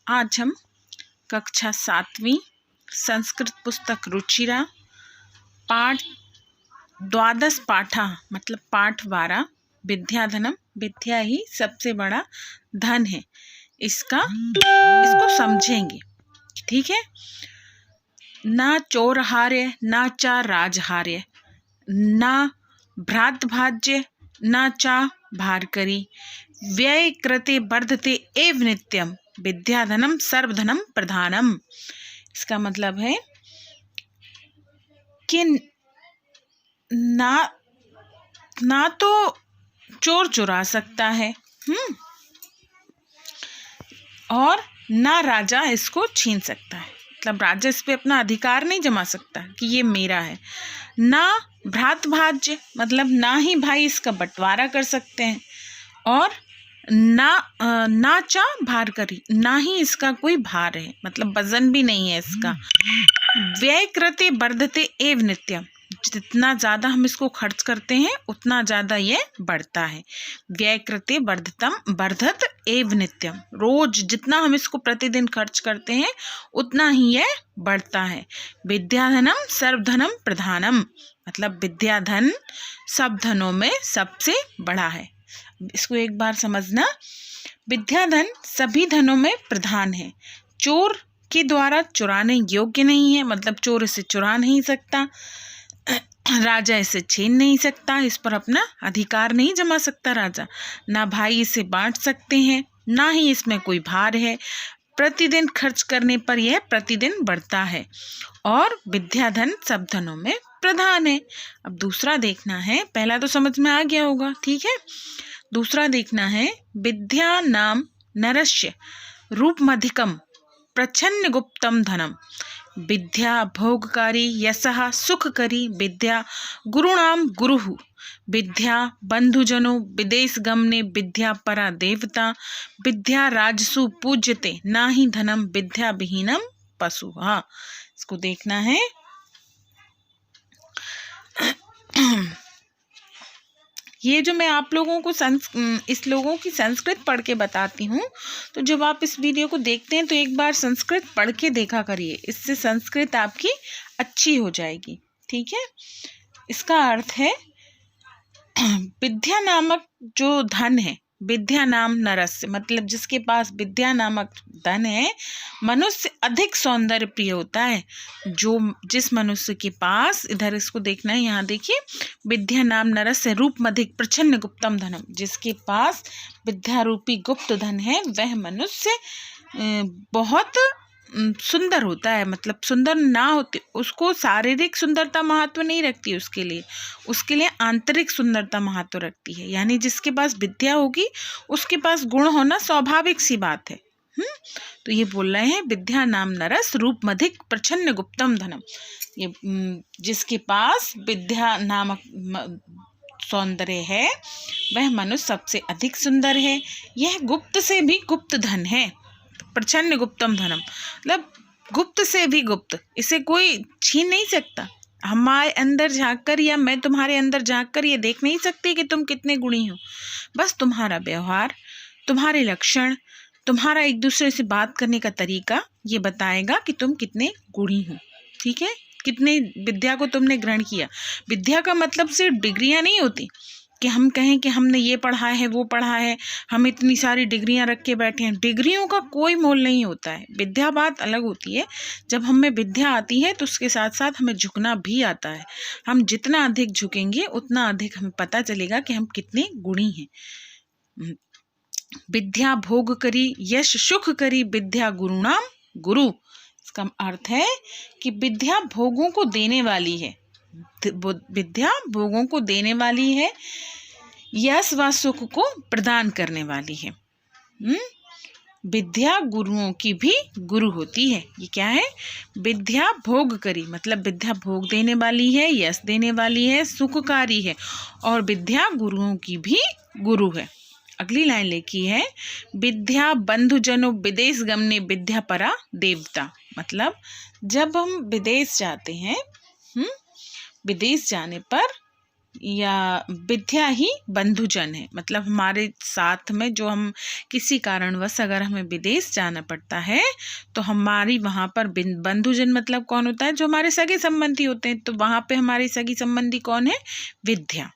आज हम कक्षा 7वीं संस्कृत पुस्तक रुचिरा पाठ द्वादश पाठा मतलब पाठ 12 विद्याधनम, विद्या ही सबसे बड़ा धन है, इसको समझेंगे। ठीक है। ना चोरहार्य ना चा राजहार्य, ना भ्रातभाज्य ना चा भारकरी, व्यय कृते वर्धते एव नित्यम, विद्याधनम सर्वधनम प्रधानम। इसका मतलब है कि ना तो चोर चुरा सकता है और ना राजा इसको छीन सकता है, मतलब राजा इस पे अपना अधिकार नहीं जमा सकता कि ये मेरा है। ना भ्रातभाज्य मतलब ना ही भाई इसका बंटवारा कर सकते हैं, और ना चा भार करी, ना ही इसका कोई भार है, मतलब वजन भी नहीं है इसका। व्यय कृते वर्धते एव नित्यम, जितना ज़्यादा हम इसको खर्च करते हैं उतना ज़्यादा ये बढ़ता है। व्यय कृते वर्धत एव नित्यम, रोज जितना हम इसको प्रतिदिन खर्च करते हैं उतना ही ये बढ़ता है। विद्याधनम सर्वधनम प्रधानम, मतलब विद्याधन सब धनों में सबसे बड़ा है। इसको एक बार समझना, विद्याधन सभी धनों में प्रधान है, चोर के द्वारा चुराने योग्य नहीं है, मतलब चोर इसे चुरा नहीं सकता, राजा इसे छीन नहीं सकता, इस पर अपना अधिकार नहीं जमा सकता राजा, ना भाई इसे बांट सकते हैं, ना ही इसमें कोई भार है। प्रतिदिन खर्च करने पर यह प्रतिदिन बढ़ता है, और विद्याधन सब धनों में प्रधान है। अब दूसरा देखना है, पहला तो समझ में आ गया होगा, ठीक है। दूसरा देखना है, विद्या नाम नरस्य रूपमधिकम प्रच्छन्न गुप्तम धनम, विद्या भोगकारी यशः सुखकरी, विद्या गुरुणाम गुरुः, विद्या बंधुजनो विदेश गमने, विद्या परा देवता, विद्या राजसु पूज्यते, ना ही धनम विद्या विहीनम पशु। हाँ, इसको देखना है। ये जो मैं आप लोगों को इस लोगों की संस्कृत पढ़ के बताती हूँ, तो जब आप इस वीडियो को देखते हैं तो एक बार संस्कृत पढ़ के देखा करिए, इससे संस्कृत आपकी अच्छी हो जाएगी। ठीक है। इसका अर्थ है विद्या नामक जो धन है, विद्या नाम नरस्य, मतलब जिसके पास विद्या नामक धन है, मनुष्य अधिक सौंदर्य प्रिय होता है। जिस मनुष्य के पास, इधर इसको देखना है, यहाँ देखिए, विद्या नाम नरस्य रूपमधिक प्रच्छन्न गुप्तम धनम, जिसके पास विद्या रूपी गुप्त धन है वह मनुष्य बहुत सुंदर होता है, मतलब सुंदर ना होती, उसको शारीरिक सुंदरता महत्व नहीं रखती, उसके लिए आंतरिक सुंदरता महत्व रखती है। यानी जिसके पास विद्या होगी उसके पास गुण होना स्वाभाविक सी बात है। तो ये बोल रहे हैं विद्या नाम नरस रूपमधिक प्रच्छन्न गुप्तम धनम, ये जिसके पास विद्या नामक सौंदर्य है वह मनुष्य सबसे अधिक सुंदर है। यह गुप्त से भी गुप्त धन है, प्रच्छन्न गुप्तम धनम, मतलब गुप्त से भी गुप्त, इसे कोई छीन नहीं सकता। हमारे अंदर झांक कर या मैं तुम्हारे अंदर झांक कर ये देख नहीं सकती कि तुम कितने गुणी हो, बस तुम्हारा व्यवहार, तुम्हारे लक्षण, तुम्हारा एक दूसरे से बात करने का तरीका ये बताएगा कि तुम कितने गुणी हो। ठीक है, कितने विद्या को तुमने ग्रहण किया। विद्या का मतलब सिर्फ डिग्रियां नहीं होती कि हम कहें कि हमने ये पढ़ा है वो पढ़ा है, हम इतनी सारी डिग्रियां रख के बैठे हैं। डिग्रियों का कोई मोल नहीं होता है, विद्या बात अलग होती है। जब हमें विद्या आती है तो उसके साथ साथ हमें झुकना भी आता है। हम जितना अधिक झुकेंगे उतना अधिक हमें पता चलेगा कि हम कितने गुणी हैं। विद्या भोग करी यश सुख करी, विद्या गुरुणाम गुरु, इसका अर्थ है कि विद्या भोगों को देने वाली है, विद्या भोगों को देने वाली है, यश व सुख को प्रदान करने वाली है। विद्या गुरुओं की भी गुरु होती है। ये क्या है? विद्या भोग करी, मतलब विद्या भोग देने वाली है, यश देने वाली है, सुखकारी है, और विद्या गुरुओं की भी गुरु है। अगली लाइन लिखी है, विद्या बंधुजनों विदेश गमने, विद्या परा देवता, मतलब जब हम विदेश जाते हैं, विदेश जाने पर या विद्या ही बंधुजन है, मतलब हमारे साथ में जो हम किसी कारणवश अगर हमें विदेश जाना पड़ता है तो हमारी वहाँ पर बंधुजन मतलब कौन होता है, जो हमारे सगे संबंधी होते हैं। तो वहाँ पे हमारी सगी संबंधी कौन है, विद्या।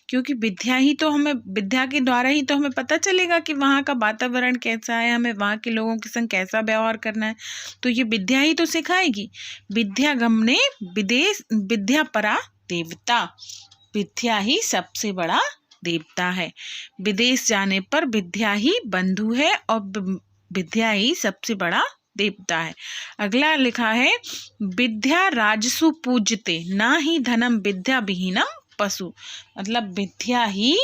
क्योंकि विद्या ही तो हमें, विद्या के द्वारा ही तो हमें पता चलेगा कि वहाँ का वातावरण कैसा है, हमें वहाँ के लोगों के संग कैसा व्यवहार करना है। तो ये विद्या ही तो सिखाएगी। विद्या गमने विदेश विद्या परा देवता, विद्या ही सबसे बड़ा देवता है। विदेश जाने पर विद्या ही बंधु है और विद्या ही सबसे बड़ा देवता है। अगला लिखा है, विद्या राजसु पूज्यते ना ही धनम विद्या विहीनम पशु, मतलब विद्या ही,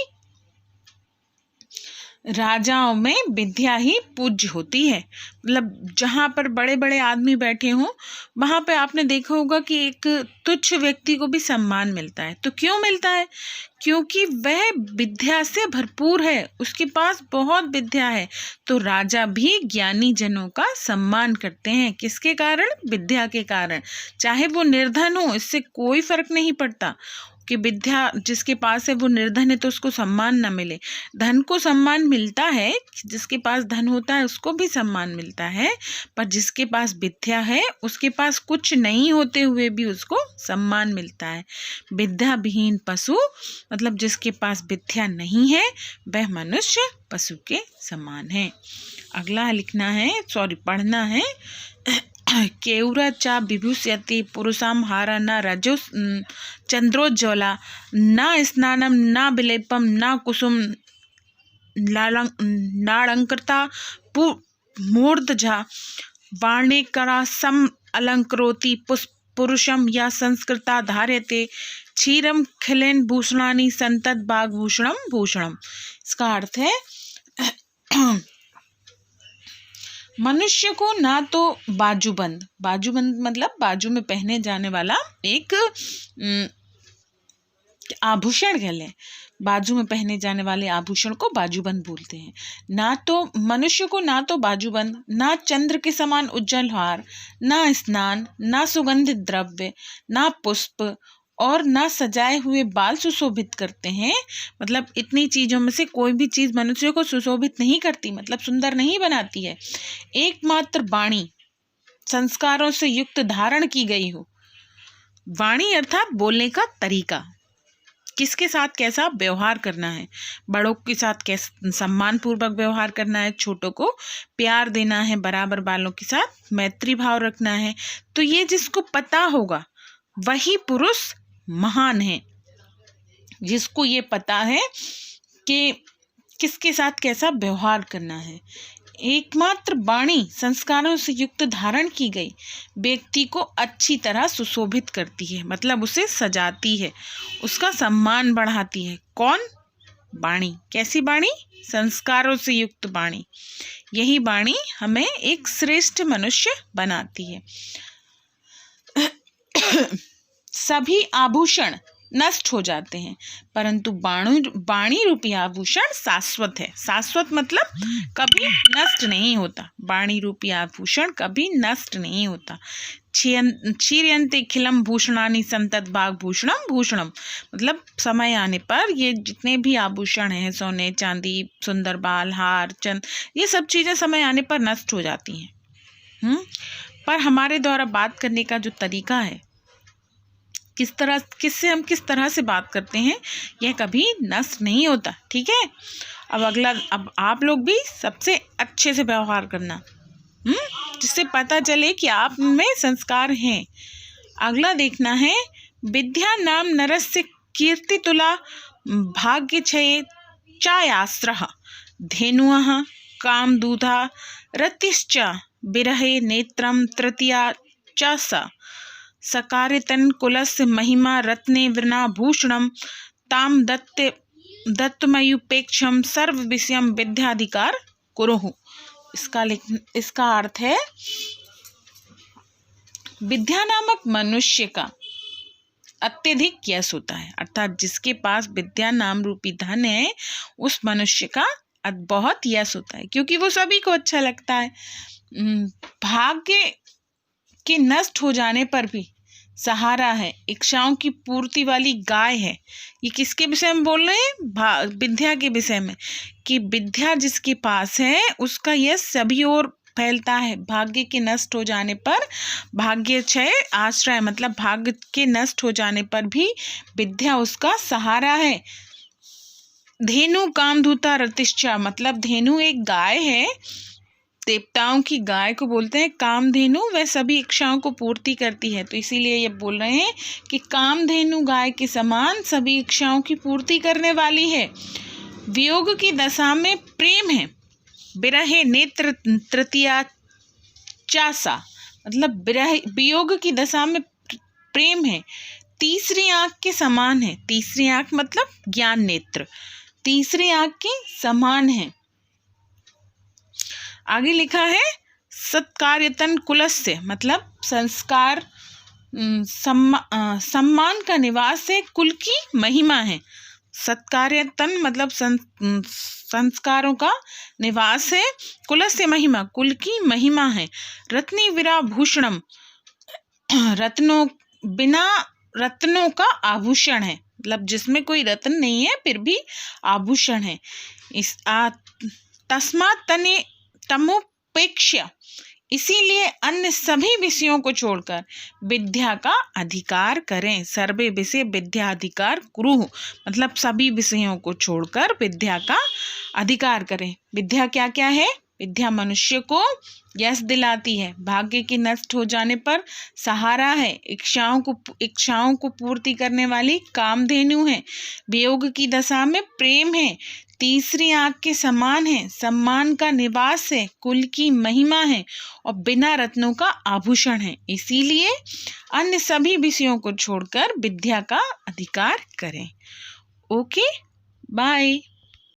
राजाओं में विद्या ही पूज्य होती है। मतलब जहाँ पर बड़े बड़े आदमी बैठे हों वहाँ पे आपने देखा होगा कि एक तुच्छ व्यक्ति को भी सम्मान मिलता है। तो क्यों मिलता है, क्योंकि वह विद्या से भरपूर है, उसके पास बहुत विद्या है। तो राजा भी ज्ञानी जनों का सम्मान करते हैं, किसके कारण, विद्या के कारण। चाहे वो निर्धन हो, इससे कोई फर्क नहीं पड़ता कि विद्या जिसके पास है वो निर्धन है तो उसको सम्मान न मिले। धन को सम्मान मिलता है, जिसके पास धन होता है उसको भी सम्मान मिलता है, पर जिसके पास विद्या है उसके पास कुछ नहीं होते हुए भी उसको सम्मान मिलता है। विद्या विहीन पशु, मतलब जिसके पास विद्या नहीं है वह मनुष्य पशु के समान है। अगला लिखना है, पढ़ना है, केउरा चा विभूष्यति पुरुषाम हारा न रजो चंद्रोज्ज्वला न स्नानम न विलेपम न कुसुम नालंकृता मूर्धजा वाणिकरा सम अलंकरोति पुरुषम या संस्कृता धार्यते क्षीरम खिलेन भूषणानि संतत बागभूषणम भूषणम। इसका अर्थ है मनुष्य को ना तो बाजूबंद मतलब बाजू में पहने जाने वाला एक आभूषण कह लें, बाजू में पहने जाने वाले आभूषण को बाजूबंद बोलते हैं। ना तो मनुष्य को ना तो बाजूबंद, ना चंद्र के समान उज्जवल हार, ना स्नान, ना सुगंधित द्रव्य, ना पुष्प और ना सजाए हुए बाल सुशोभित करते हैं। मतलब इतनी चीज़ों में से कोई भी चीज़ मनुष्य को सुशोभित नहीं करती, मतलब सुंदर नहीं बनाती है। एकमात्र वाणी संस्कारों से युक्त धारण की गई हो। वाणी अर्थात बोलने का तरीका, किसके साथ कैसा व्यवहार करना है, बड़ों के साथ कैसा सम्मान पूर्वक व्यवहार करना है, छोटों को प्यार देना है, बराबर वालों के साथ मैत्री भाव रखना है। तो ये जिसको पता होगा वही पुरुष महान है, जिसको ये पता है कि किसके साथ कैसा व्यवहार करना है। एकमात्र वाणी संस्कारों से युक्त धारण की गई व्यक्ति को अच्छी तरह सुशोभित करती है, मतलब उसे सजाती है, उसका सम्मान बढ़ाती है। कौन, वाणी। कैसी वाणी, संस्कारों से युक्त वाणी। यही वाणी हमें एक श्रेष्ठ मनुष्य बनाती है। सभी आभूषण नष्ट हो जाते हैं परंतु वाणी रूपी आभूषण शाश्वत है। शाश्वत मतलब कभी नष्ट नहीं होता, वाणी रूपी आभूषण कभी नष्ट नहीं होता। क्षीरयन्ते खिलम भूषणानि संतत बागभूषणम भूषणम, मतलब समय आने पर ये जितने भी आभूषण हैं, सोने चांदी, सुंदर बाल, हार, चंद, ये सब चीज़ें समय आने पर नष्ट हो जाती हैं। पर हमारे द्वारा बात करने का जो तरीका है, किससे हम किस तरह से बात करते हैं, यह कभी नष्ट नहीं होता। ठीक है, अब आप लोग भी सबसे अच्छे से व्यवहार करना, जिससे पता चले कि आप में संस्कार हैं। अगला देखना है, विद्या नाम नरस्य कीर्ति तुला भाग्य क्षये चायास्त्रः धेनुः कामदूधा रतिश्च विरहे नेत्रम तृतीया च सकारितन कुलस्य महिमा रत्ने वृणा भूषणम ताम दत्तमयुपेक्षम सर्व विषयम विद्याधिकार कुरुहु। इसका अर्थ है, विद्या नामक मनुष्य का अत्यधिक यश होता है, अर्थात जिसके पास विद्या नाम रूपी धन है उस मनुष्य का बहुत यश होता है, क्योंकि वो सभी को अच्छा लगता है। भाग्य के नष्ट हो जाने पर भी सहारा है, इच्छाओं की पूर्ति वाली गाय है। ये किसके विषय में बोल रहे हैं? विद्या के विषय में, कि विद्या जिसके पास है उसका यश सभी ओर फैलता है। भाग्य के नष्ट हो जाने पर, भाग्य क्षय आश्रय मतलब भाग्य के नष्ट हो जाने पर भी विद्या उसका सहारा है। धेनु कामधूता रतिश्चा मतलब धेनु एक गाय है, देवताओं की गाय को बोलते हैं कामधेनु, वह सभी इच्छाओं को पूर्ति करती है। तो इसीलिए ये बोल रहे हैं कि कामधेनु गाय के समान सभी इच्छाओं की पूर्ति करने वाली है। वियोग की दशा में प्रेम है, बिरहे नेत्र तृतीया चासा मतलब वियोग की दशा में प्रेम है, तीसरी आंख के समान है। तीसरी आंख मतलब ज्ञान नेत्र, तीसरी आंख के समान है। आगे लिखा है सत्कार्यतन कुलस्य मतलब संस्कार सम्मान का निवास है, कुल की महिमा है। सत्कार्यतन मतलब संस्कारों का निवास है, कुलस्य महिमा कुल की महिमा है। रत्नी विरा भूषणम रत्नों बिना रत्नों का आभूषण है, मतलब जिसमें कोई रत्न नहीं है फिर भी आभूषण है। इस तस्मात् तमुपेक्ष्य इसीलिए अन्य सभी विषयों को छोड़कर विद्या का अधिकार करें। सर्वे विषय विद्या अधिकार कुरुः मतलब सभी विषयों को छोड़कर विद्या का अधिकार करें। विद्या क्या क्या है? विद्या मनुष्य को यश दिलाती है, भाग्य के नष्ट हो जाने पर सहारा है, इच्छाओं को पूर्ति करने वाली कामधेनु है, वियोग की दशा में प्रेम है, तीसरी आंख के समान है, सम्मान का निवास है, कुल की महिमा है और बिना रत्नों का आभूषण है। इसीलिए अन्य सभी विषयों को छोड़कर विद्या का अधिकार करें। Okay, bye.